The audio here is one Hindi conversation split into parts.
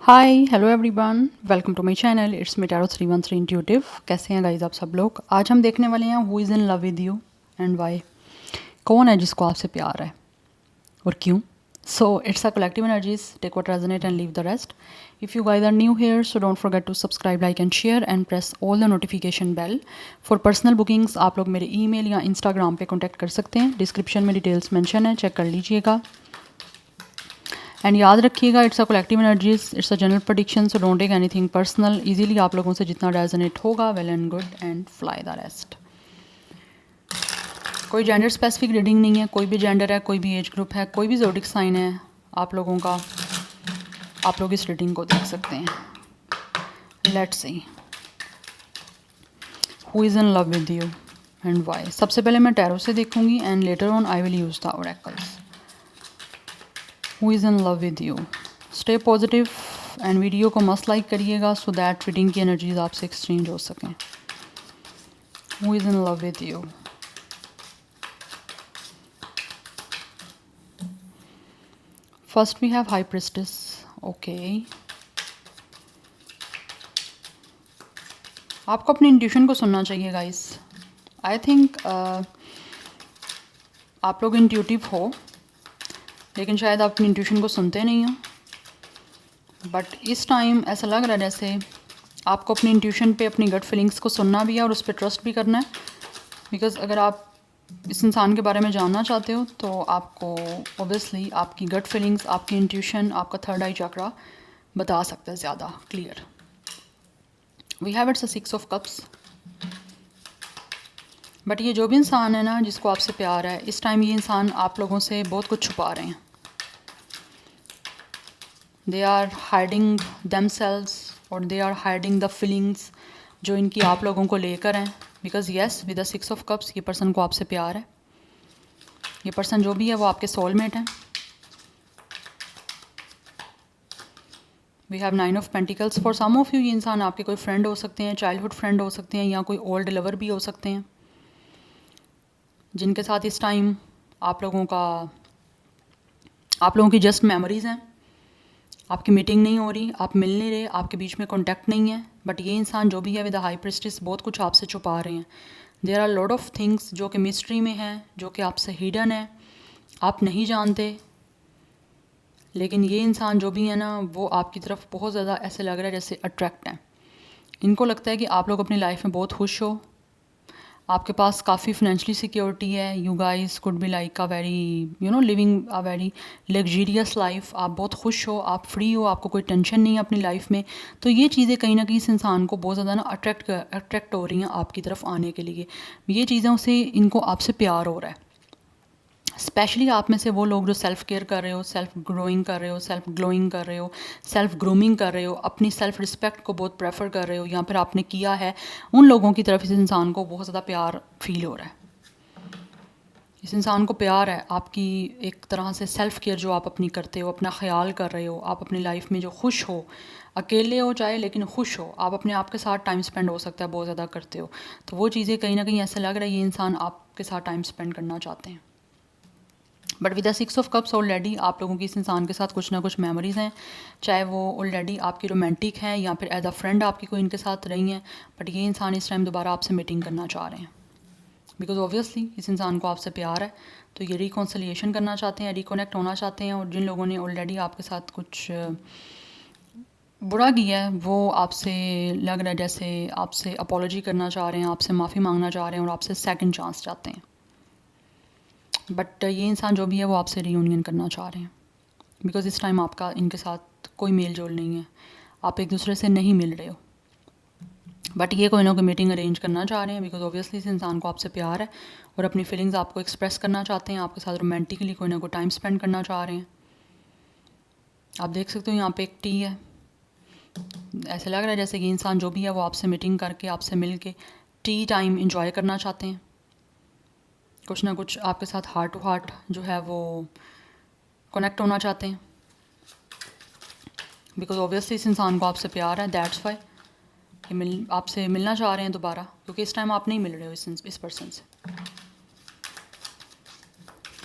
Hi hello everyone, welcome to my channel. It's me tarot 313 intuitive. कैसे हैं गाइज आप सब लोग? आज हम देखने वाले हैं who is in love with you and why. कौन है जिसको आपसे प्यार है और क्यों? So it's a collective energies, take what resonate and leave the rest. If you guys are new here so don't forget to subscribe, like and share and press all the notification bell. For personal bookings आप लोग मेरे ईमेल या इंस्टाग्राम पे कॉन्टैक्ट कर सकते हैं। डिस्क्रिप्शन में डिटेल्स मेंशन है, चेक कर लीजिएगा। एंड याद रखिएगा, it's a collective energies, it's a general prediction, so don't take anything personal. Easily आप लोगों से जितना रेजोनेट होगा, well and good, and fly the rest. कोई जेंडर स्पेसिफिक रीडिंग नहीं है, कोई भी जेंडर है, कोई भी एज ग्रुप है, कोई भी ज़ोडिक साइन है आप लोगों का, आप लोग इस रीडिंग को देख सकते हैं। Let's see who is in love with you and why. सबसे पहले मैं टैरो से देखूंगी and later on I will use the oracles. Who is in love with you. Stay positive and video को मस्ट लाइक करिएगा सो दैट रीडिंग की एनर्जीज आपसे एक्सचेंज हो सकें। Who is in love with you. First we have high priestess. Okay, आपको अपनी इंट्यूशन को सुनना चाहिए गाइस। आई थिंक आप लोग इंट्यूटिव हो, लेकिन शायद आप अपनी इंट्यूशन को सुनते नहीं हो। बट इस टाइम ऐसा लग रहा है जैसे आपको अपनी इंट्यूशन पे, अपनी गट फीलिंग्स को सुनना भी है और उस पर ट्रस्ट भी करना है। बिकॉज़ अगर आप इस इंसान के बारे में जानना चाहते हो तो आपको ऑब्वियसली आपकी गट फीलिंग्स, आपकी इंट्यूशन, आपका थर्ड आई चक्रा बता सकता है ज़्यादा clear. We have it's a 6 of cups. But ये जो भी इंसान है ना जिसको आपसे प्यार है, इस टाइम ये इंसान आप लोगों से बहुत कुछ छुपा रहे हैं। दे आर हाइडिंग देमसेल्व्स और they are hiding the feelings जो इनकी आप लोगों को लेकर हैं। Because yes, with the 6 of cups ये पर्सन को आपसे प्यार है। ये पर्सन जो भी है वो आपके सोलमेट हैं। We have 9 of pentacles. For some of you ये इंसान आपके कोई फ्रेंड हो सकते हैं, चाइल्डहुड फ्रेंड हो सकते हैं, या कोई ओल्ड लवर भी हो सकते हैं, जिनके साथ इस टाइम आप लोगों की जस्ट मेमोरीज़ हैं। आपकी मीटिंग नहीं हो रही, आप मिल नहीं रहे, आपके बीच में कॉन्टैक्ट नहीं है। बट ये इंसान जो भी है विद द हाई प्रिस्टेस बहुत कुछ आपसे छुपा रहे हैं। There are lot of things जो कि मिस्ट्री में है, जो कि आपसे हिडन है, आप नहीं जानते। लेकिन ये इंसान जो भी है ना वो आपकी तरफ बहुत ज़्यादा ऐसे लग रहा है जैसे अट्रैक्ट है। इनको लगता है कि आप लोग अपनी लाइफ में बहुत खुश हो, आपके पास काफ़ी फाइनेंशियली सिक्योरिटी है। You guys could be like a very living a very luxurious life. आप बहुत खुश हो, आप फ्री हो, आपको कोई टेंशन नहीं है अपनी लाइफ में। तो ये चीज़ें कहीं ना कहीं इस इंसान को बहुत ज़्यादा ना अट्रैक्ट हो रही हैं आपकी तरफ आने के लिए। ये चीज़ों से इनको आपसे प्यार हो रहा है। स्पेशली आप में से वो लोग जो सेल्फ केयर कर रहे हो, सेल्फ ग्रोइंग कर रहे हो, सेल्फ ग्लोइंग कर रहे हो, सेल्फ ग्रूमिंग कर रहे हो, अपनी सेल्फ रिस्पेक्ट को बहुत प्रेफर कर रहे हो या फिर आपने किया है, उन लोगों की तरफ इस इंसान को बहुत ज़्यादा प्यार फील हो रहा है। इस इंसान को प्यार है आपकी एक तरह से सेल्फ केयर जो आप अपनी करते हो, अपना ख्याल कर रहे हो, आप अपनी लाइफ में जो खुश हो, अकेले हो चाहे लेकिन खुश हो, आप अपने आप के साथ टाइम स्पेंड हो सकता है बहुत ज़्यादा करते हो। तो वो चीज़ें कहीं ना कहीं ऐसा लग रहा है ये इंसान आपके साथ टाइम स्पेंड करना चाहते हैं। But with the 6 of cups already आप लोगों की इस इंसान के साथ कुछ ना कुछ मेमोरीज़ हैं, चाहे वो ऑलरेडी आपकी रोमांटिक हैं या फिर एज अ फ्रेंड आपकी कोई इनके साथ रही हैं। बट ये इंसान इस टाइम दोबारा आपसे मीटिंग करना चाह रहे हैं बिकॉज ऑब्वियसली इस इंसान को आपसे प्यार है। तो ये रिकॉन्सिलिएशन करना चाहते हैं, रिकनेक्ट होना चाहते हैं। और जिन लोगों ने ऑलरेडी आपके साथ कुछ बुरा किया है वो आपसे लग रहा है जैसे आपसे अपॉलोजी करना चाह रहे हैं, आपसे माफ़ी मांगना चाह रहे हैं और आपसे सेकंड चांस चाहते हैं। बट ये इंसान जो भी है वो आपसे रीयूनियन करना चाह रहे हैं बिकॉज इस टाइम आपका इनके साथ कोई मेल जोल नहीं है, आप एक दूसरे से नहीं मिल रहे हो। बट ये कोई ना कोई मीटिंग अरेंज करना चाह रहे हैं बिकॉज ऑब्वियसली इस इंसान को आपसे प्यार है और अपनी फीलिंग्स आपको एक्सप्रेस करना चाहते हैं, आपके साथ रोमांटिकली कोई ना कोई टाइम स्पेंड करना चाह रहे हैं। आप देख सकते हो यहाँ पे एक टी है। ऐसा लग रहा है जैसे कि इंसान जो भी है वो आपसे मीटिंग करके, आपसे मिल के टी टाइम इंजॉय करना चाहते हैं। कुछ ना कुछ आपके साथ हार्ट टू हार्ट जो है वो कनेक्ट होना चाहते हैं बिकॉज ऑब्वियसली इस इंसान को आपसे प्यार है। दैट्स वाई ये आपसे मिलना चाह रहे हैं दोबारा, क्योंकि इस टाइम आप नहीं मिल रहे हो इस पर्सन से।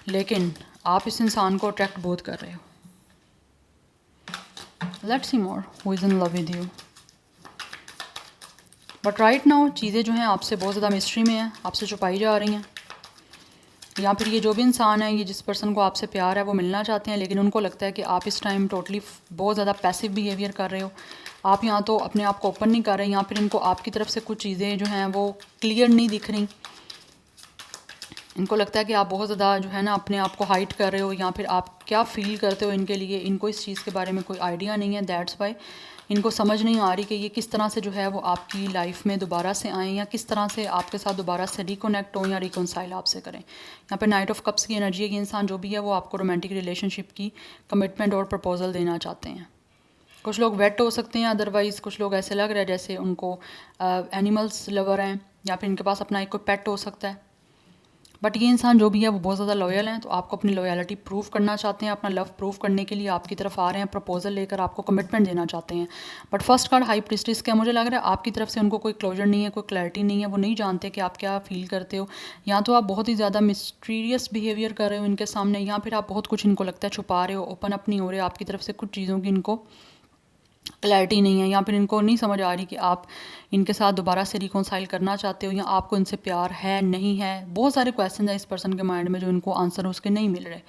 लेकिन आप इस इंसान को अट्रैक्ट बहुत कर रहे हो। Let's see more who is in love with you. But right now चीज़ें जो हैं आपसे बहुत ज़्यादा मिस्ट्री में हैं, आपसे छुपाई जा रही हैं। या फिर ये जो भी इंसान है, ये जिस पर्सन को आपसे प्यार है वो मिलना चाहते हैं, लेकिन उनको लगता है कि आप इस टाइम टोटली बहुत ज़्यादा पैसिव बिहेवियर कर रहे हो। आप यहाँ तो अपने आप को ओपन नहीं कर रहे, या फिर इनको आपकी तरफ से कुछ चीज़ें जो हैं वो क्लियर नहीं दिख रही। इनको लगता है कि आप बहुत ज़्यादा जो है ना अपने आप को हाइड कर रहे हो, या फिर आप क्या फ़ील करते हो इनके लिए, इनको इस चीज़ के बारे में कोई आइडिया नहीं है। दैट्स वाई इनको समझ नहीं आ रही कि ये किस तरह से जो है वो आपकी लाइफ में दोबारा से आएँ, या किस तरह से आपके साथ दोबारा से रिकनेक्ट हो या रिकनसाइल आपसे करें। यहाँ पे नाइट ऑफ कप्स की एनर्जी है कि इंसान जो भी है वो आपको रोमांटिक रिलेशनशिप की कमिटमेंट और प्रपोजल देना चाहते हैं। कुछ लोग वेट हो सकते हैं, अदरवाइज़ कुछ लोग ऐसे लग रहे हैं जैसे उनको एनिमल्स लवर हैं, या फिर इनके पास अपना एक कोई पेट हो सकता है। बट ये इंसान जो भी है वो बहुत ज़्यादा लॉयल हैं, तो आपको अपनी लॉयलिटी प्रूव करना चाहते हैं, अपना लव प्रूव करने के लिए आपकी तरफ आ रहे हैं, प्रपोजल लेकर आपको कमिटमेंट देना चाहते हैं। But first card high priestess का मुझे लग रहा है आपकी तरफ से उनको कोई क्लोजर नहीं है, कोई क्लैरिटी नहीं है, वो नहीं जानते कि आप क्या फील करते हो। या तो आप बहुत ही ज़्यादा मिस्टीरियस बिहेवियर कर रहे हो इनके सामने, या फिर आप बहुत कुछ इनको लगता है छुपा रहे हो, ओपन अप नहीं हो रहे, आपकी तरफ से कुछ चीज़ों की इनको क्लैरिटी नहीं है, या फिर इनको नहीं समझ आ रही कि आप इनके साथ दोबारा से रिकॉन्साइल करना चाहते हो, या आपको इनसे प्यार है नहीं है। बहुत सारे क्वेश्चन हैं इस पर्सन के माइंड में जो इनको आंसर उसके नहीं मिल रहे,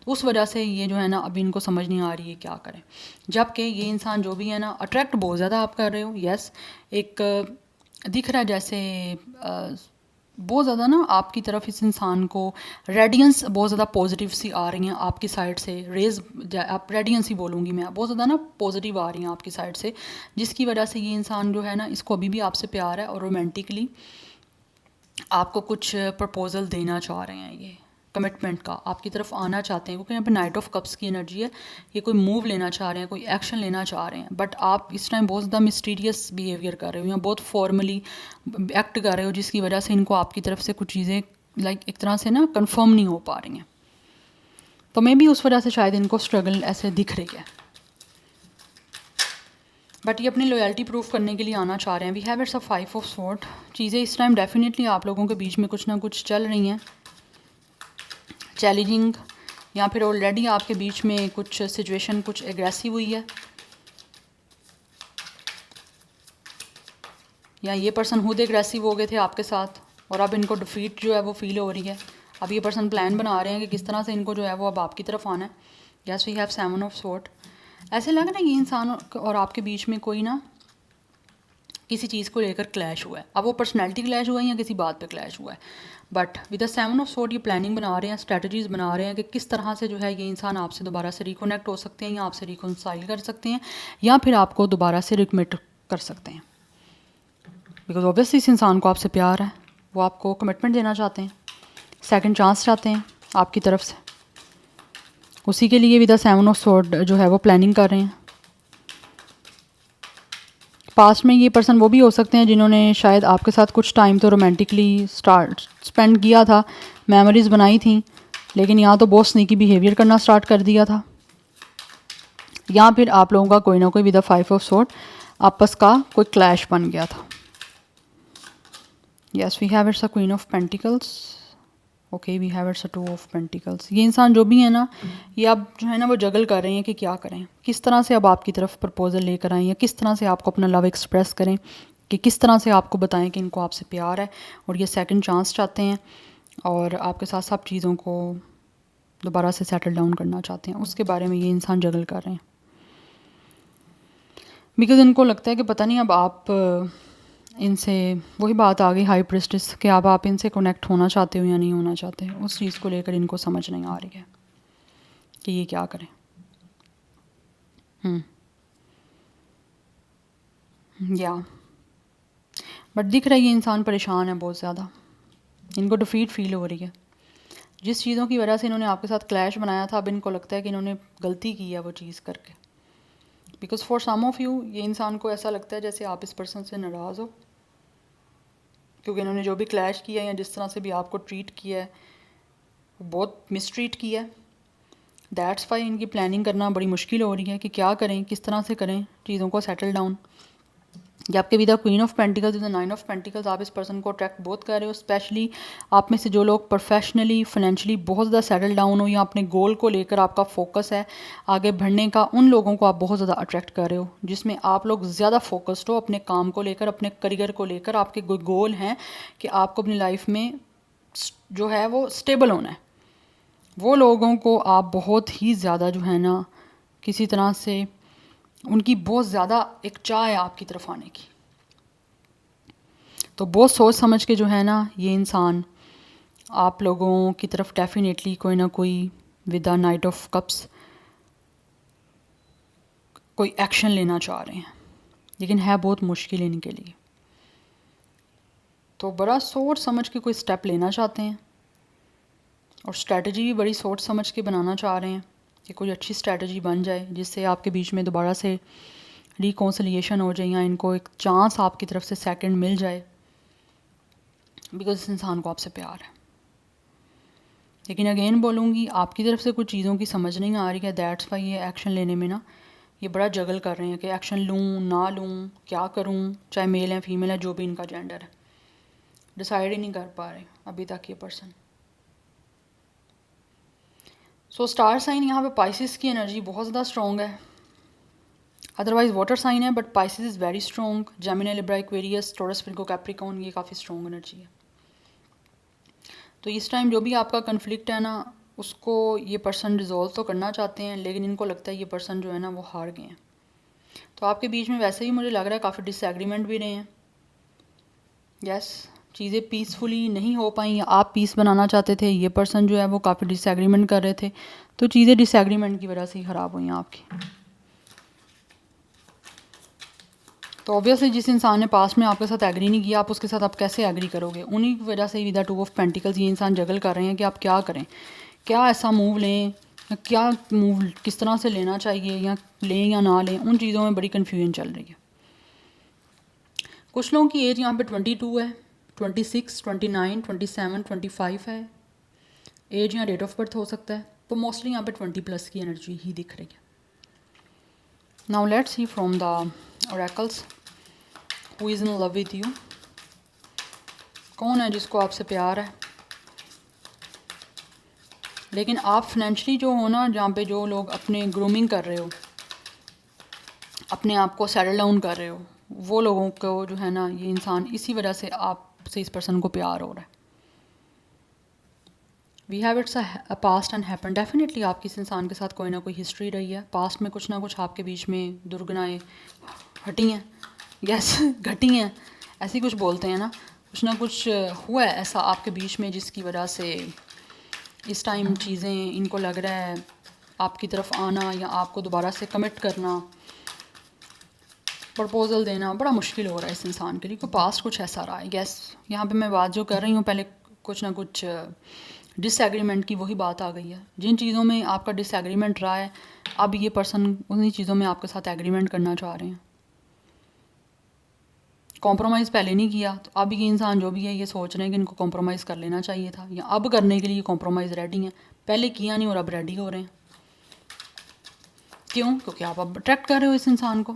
तो उस वजह से ये जो है ना अभी इनको समझ नहीं आ रही है क्या करें। जबकि ये इंसान जो भी है ना अट्रैक्ट बहुत ज़्यादा आप कर रहे हो। यस, एक दिख रहा है जैसे बहुत ज़्यादा ना आपकी तरफ इस इंसान को रेडियंस बहुत ज़्यादा पॉजिटिव सी आ रही हैं आपकी साइड से, रेज आप रेडियंस ही बोलूँगी मैं, बहुत ज़्यादा ना पॉजिटिव आ रही हैं आपकी साइड से, जिसकी वजह से ये इंसान जो है ना इसको अभी भी आपसे प्यार है और रोमांटिकली आपको कुछ प्रपोजल देना चाह रहे हैं। ये कमिटमेंट का आपकी तरफ आना चाहते हैं, क्योंकि यहाँ पे नाइट ऑफ कप्स की एनर्जी है। ये कोई मूव लेना चाह रहे हैं, कोई एक्शन लेना चाह रहे हैं, बट आप इस टाइम बहुत ज़्यादा मिस्टीरियस बिहेवियर कर रहे हो या बहुत फॉर्मली एक्ट कर रहे हो, जिसकी वजह से इनको आपकी तरफ से कुछ चीज़ें लाइक एक तरह से ना कन्फर्म नहीं हो पा रही हैं। तो मे बी उस वजह से शायद इनको स्ट्रगल ऐसे दिख रही है, बट ये अपनी लॉयल्टी प्रूफ करने के लिए आना चाह रहे हैं। We have it's a 5 of sword. चीज़ें इस टाइम डेफिनेटली आप लोगों के बीच में कुछ ना कुछ चल रही हैं चैलेंजिंग, या फिर ऑलरेडी आपके बीच में कुछ सिचुएशन कुछ एग्रेसिव हुई है, या ये पर्सन खुद एग्रेसिव हो गए थे आपके साथ और अब इनको डिफीट जो है वो फील हो रही है। अब ये पर्सन प्लान बना रहे हैं कि किस तरह से इनको जो है वो अब आपकी तरफ आना है। Yes, we have 7 of sword. ऐसे लग रहा है ये इंसान और आपके बीच में कोई ना किसी चीज़ को लेकर क्लैश हुआ है। अब वो पर्सनैलिटी क्लैश हुआ है या किसी बात पे क्लैश हुआ है, but with the 7 of sword ये प्लानिंग बना रहे हैं, स्ट्रेटजीज बना रहे हैं कि किस तरह से जो है ये इंसान आपसे दोबारा से रिकनेक्ट हो सकते हैं, या आपसे रिकनसाइल कर सकते हैं, या फिर आपको दोबारा से रिकमिट कर सकते हैं। बिकॉज ऑब्वियसली इस इंसान को आपसे प्यार है, वो आपको कमिटमेंट देना चाहते हैं, सेकंड चांस चाहते हैं आपकी तरफ से, उसी के लिए विद द 7 ऑफ स्वॉर्ड जो है वो प्लानिंग कर रहे हैं। पास्ट में ये पर्सन वो भी हो सकते हैं जिन्होंने शायद आपके साथ कुछ टाइम तो रोमांटिकली स्पेंड किया था, मेमोरीज बनाई थी, लेकिन यहाँ तो बहुत स्नीकी बिहेवियर करना स्टार्ट कर दिया था, या फिर आप लोगों का कोई ना कोई विद द 5 ऑफ स्वॉर्ड आपस का कोई क्लैश बन गया था। Yes, we have it's a queen of pentacles. Okay, we have it's a 2 of pentacles. ये इंसान जो भी है ना, ये अब जो है ना वो जगल कर रहे हैं कि क्या करें, किस तरह से अब आपकी तरफ प्रपोजल लेकर आएँ, या किस तरह से आपको अपना लव एक्सप्रेस करें, कि किस तरह से आपको बताएं कि इनको आपसे प्यार है और ये सेकंड चांस चाहते हैं और आपके साथ सब चीज़ों को दोबारा से सेटल डाउन करना चाहते हैं। उसके बारे में ये इंसान जगल कर रहे हैं, बिकॉज़ इनको लगता है कि पता नहीं अब आप इनसे वही बात आ गई हाई प्रिस्टेस कि अब आप इनसे कनेक्ट होना चाहते हो या नहीं होना चाहते, उस चीज़ को लेकर इनको समझ नहीं आ रही है कि ये क्या करें। या बट दिख रहा है ये इंसान परेशान है बहुत ज़्यादा, इनको डिफीट फील हो रही है। जिस चीज़ों की वजह से इन्होंने आपके साथ क्लैश बनाया था, अब इनको लगता है कि इन्होंने गलती की है वो चीज़ करके, because for some of you ये इंसान को ऐसा लगता है जैसे आप इस पर्सन से नाराज़ हो, क्योंकि इन्होंने जो भी क्लैश किया या जिस तरह से भी आपको ट्रीट किया है बहुत मिसट्रीट किया है। दैट्स वाई इनकी प्लानिंग करना बड़ी मुश्किल हो रही है कि क्या करें, किस तरह से करें चीज़ों को सेटल डाउन। ये आपके with the queen of pentacles with the nine of pentacles, आप इस पर्सन को अट्रैक्ट बहुत कर रहे हो। स्पेशली आप में से जो लोग प्रोफेशनली फाइनेंशियली बहुत ज़्यादा सेटल डाउन हो या अपने गोल को लेकर आपका फोकस है आगे बढ़ने का, उन लोगों को आप बहुत ज़्यादा अट्रैक्ट कर रहे हो, जिसमें आप लोग ज़्यादा फोकस्ड हो अपने काम को लेकर, अपने करियर को लेकर। आपके कोई गोल हैं कि आपको अपनी लाइफ में जो है वो स्टेबल होना है। वो लोगों को आप बहुत ही ज़्यादा जो है ना किसी तरह से उनकी बहुत ज़्यादा एक चाह है आपकी तरफ आने की। तो बहुत सोच समझ के जो है ना ये इंसान आप लोगों की तरफ डेफिनेटली कोई ना कोई with the night of cups कोई एक्शन लेना चाह रहे हैं, लेकिन है बहुत मुश्किल इनके लिए। तो बड़ा सोच समझ के कोई स्टेप लेना चाहते हैं और स्ट्रैटेजी भी बड़ी सोच समझ के बनाना चाह रहे हैं कि कोई अच्छी स्ट्रैटेजी बन जाए जिससे आपके बीच में दोबारा से रिकॉन्सिलिएशन हो जाए या इनको एक चांस आपकी तरफ से सेकंड मिल जाए, बिकॉज इस इंसान को आपसे प्यार है। लेकिन अगेन बोलूँगी, आपकी तरफ से कुछ चीज़ों की समझ नहीं आ रही है, दैट्स वाई ये एक्शन लेने में ना ये बड़ा जगल कर रहे हैं कि एक्शन लूँ ना लूँ, क्या करूँ, चाहे मेल है फीमेल है जो भी इनका जेंडर है, डिसाइड ही नहीं कर पा रहे अभी तक ये पर्सन। सो स्टार साइन यहाँ पे पाइसिस की एनर्जी बहुत ज़्यादा स्ट्रॉन्ग है, अदरवाइज वाटर साइन है but Pisces is very strong. Gemini, Libra, Aquarius, taurus, Virgo, Capricorn, ये काफ़ी स्ट्रॉन्ग एनर्जी है। तो इस टाइम जो भी आपका कन्फ्लिक्ट है ना उसको ये पर्सन रिजॉल्व तो करना चाहते हैं, लेकिन इनको लगता है ये पर्सन जो है ना वो हार गए हैं। तो आपके बीच में वैसे ही मुझे लग रहा है काफ़ी डिसएग्रीमेंट भी रहे हैं। यस, चीज़ें पीसफुली नहीं हो पाई, आप पीस बनाना चाहते थे, ये पर्सन जो है वो काफ़ी डिसएग्रीमेंट कर रहे थे, तो चीज़ें डिसएग्रीमेंट की वजह से ही ख़राब हुई हैं आपकी। तो ऑब्वियसली जिस इंसान ने पास्ट में आपके साथ एग्री नहीं किया, आप उसके साथ आप कैसे एग्री करोगे? उन्हीं की वजह से विद द 2 ऑफ पेंटिकल्स ये इंसान जगल कर रहे हैं कि आप क्या करें, क्या ऐसा मूव लें, क्या मूव किस तरह से लेना चाहिए, या लें या ना लें, उन चीज़ों में बड़ी कन्फ्यूजन चल रही है। कुछ लोगों की एज यहाँ पे 22 है, 26, 29, 27, 25 है एज, या डेट ऑफ बर्थ हो सकता है, तो मोस्टली यहाँ पे 20+ की एनर्जी ही दिख रही है। Now let's see from the oracles who is in love with you. कौन है जिसको आपसे प्यार है, लेकिन आप फाइनेंशियली जो हो ना, जहाँ पे जो लोग अपने ग्रूमिंग कर रहे हो, अपने आप को सेटल डाउन कर रहे हो, वो लोगों को जो है ना ये इंसान इसी वजह से आपसे इस पर्सन को प्यार हो रहा है। We have it's a past and happen, definitely आपकी इस इंसान के साथ कोई ना कोई हिस्ट्री रही है, पास्ट में कुछ ना कुछ आपके बीच में दुर्घटनाएं हटी हैं, यस घटी हैं, ऐसी कुछ बोलते हैं ना, कुछ ना कुछ हुआ है ऐसा आपके बीच में जिसकी वजह से इस टाइम चीज़ें इनको लग रहा है आपकी तरफ आना या आपको दोबारा से कमिट करना, प्रपोज़ल देना बड़ा मुश्किल हो रहा है इस इंसान के लिए, कोई पास्ट कुछ ऐसा रहा है। गैस यहाँ पे मैं बात जो कर रही हूँ, पहले कुछ ना कुछ डिसएग्रीमेंट की वही बात आ गई है। जिन चीज़ों में आपका डिसएग्रीमेंट रहा है, अब ये पर्सन उन्हीं चीज़ों में आपके साथ एग्रीमेंट करना चाह रहे हैं। कॉम्प्रोमाइज़ पहले नहीं किया, तो अब ये इंसान जो भी है ये सोच रहे हैं कि इनको कॉम्प्रोमाइज़ कर लेना चाहिए था, या अब करने के लिए कॉम्प्रोमाइज़ रेडी हैं, पहले किया नहीं और अब रेडी हो रहे हैं। क्यों? क्योंकि आप अब अट्रैक्ट कर रहे हो इस इंसान को।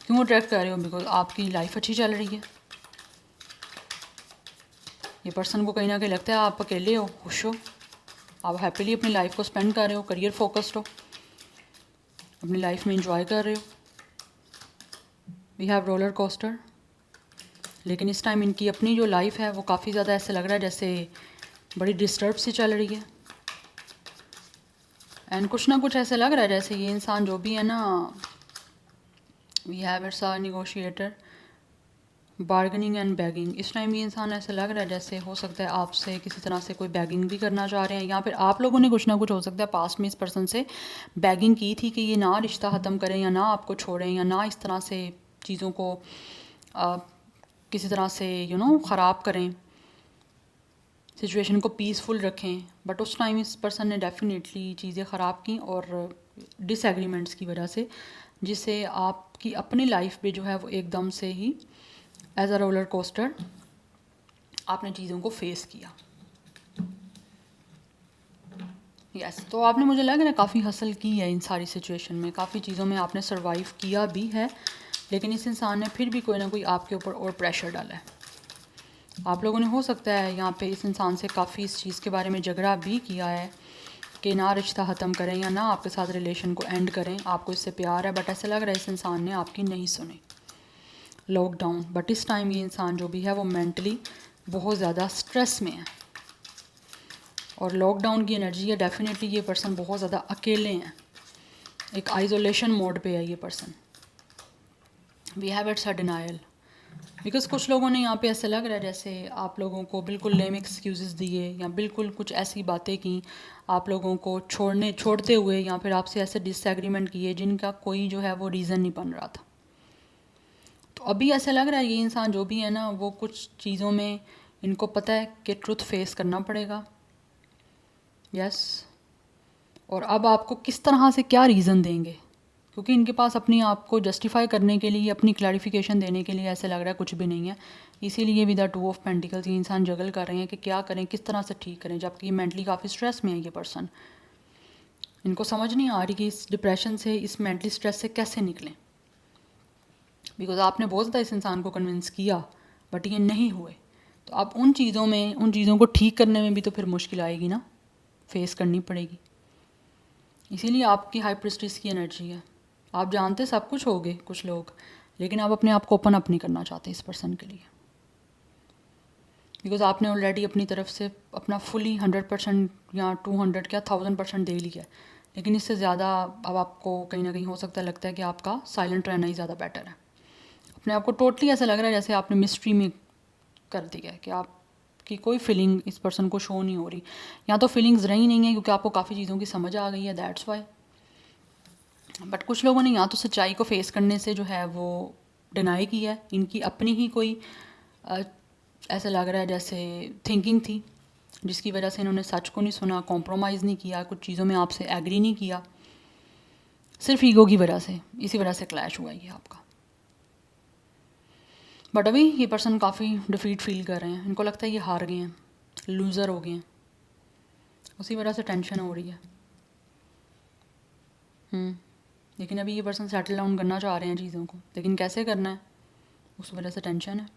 क्यों अट्रैक्ट कर रहे हो? बिकॉज आपकी लाइफ अच्छी चल रही है। ये पर्सन को कहीं ना कहीं लगता है आप अकेले हो, खुश हो, आप हैप्पीली अपनी लाइफ को स्पेंड कर रहे हो, करियर फोकस्ड हो, अपनी लाइफ में इंजॉय कर रहे हो। वी हैव रोलर कोस्टर, लेकिन इस टाइम इनकी अपनी जो लाइफ है वो काफ़ी ज़्यादा ऐसे लग रहा है जैसे बड़ी डिस्टर्ब सी चल रही है, एंड कुछ ना कुछ ऐसे लग रहा है जैसे ये इंसान जो भी है ना, we have it's a negotiator, bargaining and begging. इस टाइम ये इंसान ऐसे लग रहा है जैसे हो सकता है आपसे किसी तरह से कोई बैगिंग भी करना चाह रहे हैं, या फिर आप लोगों ने कुछ ना कुछ हो सकता है पास्ट में इस पर्सन से बैगिंग की थी कि ये ना रिश्ता ख़त्म करें या ना आपको छोड़ें या ना इस तरह से चीज़ों को किसी तरह से ख़राब करें, सिचुएशन को पीसफुल रखें। बट उस टाइम इस पर्सन ने डेफिनेटली चीज़ें ख़राब की और डिसएग्रीमेंट्स की वजह से, जिससे आपकी अपनी लाइफ में जो है वो एकदम से ही एज अ रोलर कोस्टर आपने चीज़ों को फेस किया। यस, तो आपने मुझे लग रहा है काफ़ी हसल की है इन सारी सिचुएशन में, काफ़ी चीज़ों में आपने सरवाइव किया भी है, लेकिन इस इंसान ने फिर भी कोई ना कोई आपके ऊपर और प्रेशर डाला है। आप लोगों ने हो सकता है यहाँ पे इस इंसान से काफ़ी इस चीज़ के बारे में झगड़ा भी किया है कि ना रिश्ता ख़त्म करें या ना आपके साथ रिलेशन को एंड करें, आपको इससे प्यार है, बट ऐसा लग रहा है इस इंसान ने आपकी नहीं सुनी। लॉकडाउन, बट इस टाइम ये इंसान जो भी है वो मेंटली बहुत ज़्यादा स्ट्रेस में है और लॉकडाउन की एनर्जी है। डेफिनेटली ये पर्सन बहुत ज़्यादा अकेले हैं, एक आइसोलेशन मोड पे है ये person. We have it's a denial, because कुछ लोगों ने यहाँ पे ऐसा लग रहा है जैसे आप लोगों को बिल्कुल लेम एक्सक्यूज़ दिए या बिल्कुल कुछ ऐसी बातें की आप लोगों को छोड़ते हुए या फिर आपसे ऐसे डिसएग्रीमेंट किए जिनका कोई जो है वो रीज़न नहीं बन रहा था। तो अभी ऐसा लग रहा है ये इंसान जो भी है ना वो कुछ चीज़ों में इनको पता है कि ट्रुथ फेस करना पड़ेगा। यस, और अब आपको किस तरह से क्या रीज़न देंगे, क्योंकि इनके पास अपनी आप को जस्टिफाई करने के लिए, अपनी क्लैरिफिकेशन देने के लिए ऐसे लग रहा है कुछ भी नहीं है। इसीलिए विद द 2 ऑफ पेंटिकल्स ये इंसान जगल कर रहे हैं कि क्या करें, किस तरह से ठीक करें, जबकि ये मेंटली काफ़ी स्ट्रेस में है ये पर्सन। इनको समझ नहीं आ रही कि इस डिप्रेशन से, इस मेंटली स्ट्रेस से कैसे निकलें, बिकॉज आपने बहुत ज़्यादा इस इंसान को कन्विंस किया बट ये नहीं हुए। तो अब उन चीज़ों को ठीक करने में भी तो फिर मुश्किल आएगी ना, फेस करनी पड़ेगी। इसीलिए आपकी हाई प्रिस्टिस की एनर्जी है। आप जानते सब कुछ होगे कुछ लोग, लेकिन आप अपने आप को ओपन अप नहीं करना चाहते इस पर्सन के लिए, बिकॉज आपने ऑलरेडी अपनी तरफ से अपना फुली 100% या 200 या 1000% दे लिया है। लेकिन इससे ज़्यादा अब आपको कहीं ना कहीं हो सकता है, लगता है कि आपका साइलेंट रहना ही ज़्यादा बेटर है। अपने आप को टोटली ऐसा लग रहा है जैसे आपने मिस्ट्री में कर दिया है कि आपकी कोई फीलिंग इस पर्सन को शो नहीं हो रही, या तो फीलिंग्स रही नहीं है क्योंकि आपको काफ़ी चीज़ों की समझ आ गई है, दैट्स वाई। बट कुछ लोगों ने या तो सच्चाई को फेस करने से जो है वो डिनाई किया है, इनकी अपनी ही कोई ऐसा लग रहा है जैसे थिंकिंग थी जिसकी वजह से इन्होंने सच को नहीं सुना, कॉम्प्रोमाइज़ नहीं किया, कुछ चीज़ों में आपसे एग्री नहीं किया, सिर्फ ईगो की वजह से, इसी वजह से क्लैश हुआ ये आपका। बट अभी ये पर्सन काफ़ी डिफीट फील कर रहे हैं, इनको लगता है ये हार गए हैं, लूज़र हो गए हैं, उसी वजह से टेंशन हो रही है। लेकिन अभी ये पर्सन सेटल डाउन करना चाह रहे हैं चीज़ों को, लेकिन कैसे करना है उस वजह से टेंशन है।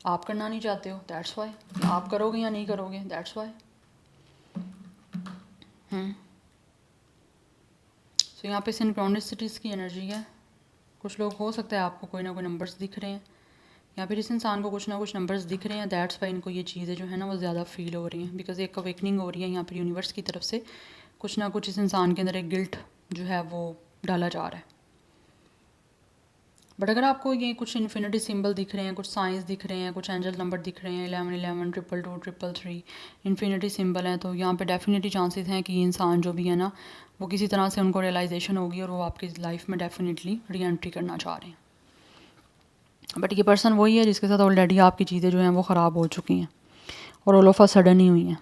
आप करना नहीं चाहते हो, दैट्स वाई। आप करोगे या नहीं करोगे, दैट्स वाई। सो यहाँ पे सिंक्रोनिसिटीज़ की एनर्जी है। कुछ लोग हो सकता है आपको कोई ना कोई नंबर्स दिख रहे हैं, या फिर इस इंसान को कुछ ना कुछ नंबर्स दिख रहे हैं, दैट्स वाई इनको ये चीज़ें जो है ना वो ज़्यादा फील हो रही हैं, बिकॉज एक अवेकनिंग हो रही है यहाँ पर यूनिवर्स की तरफ से। कुछ ना कुछ इस इंसान के अंदर एक गिल्ट जो है वो डाला जा रहा है। बट अगर आपको ये कुछ इन्फिनिटी सिंबल दिख रहे हैं, कुछ साइंस दिख रहे हैं, कुछ एंजल नंबर दिख रहे हैं, 11 11 222 333 इन्फिनिटी सिंबल हैं, तो यहाँ पे डेफिनेटली चांसेस हैं कि ये इंसान जो भी है ना वो किसी तरह से उनको रियलाइजेशन होगी और वो आपकी लाइफ में डेफिनेटली री एंट्री करना चाह रहे हैं। बट ये पर्सन वही है जिसके साथ ऑलरेडी आपकी चीज़ें जो हैं वो ख़राब हो चुकी हैं और ऑल ऑफ अ सडन ही हुई हैं,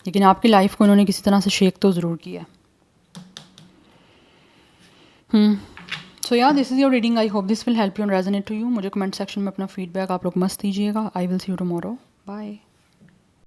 लेकिन आपकी लाइफ को इन्होंने किसी तरह से शेक तो ज़रूर किया। So yeah this is your reading, I hope this will help you and resonate to you. मुझे कमेंट सेक्शन में अपना फीडबैक आप लोग मस्त दीजिएगा। I will see you tomorrow, bye.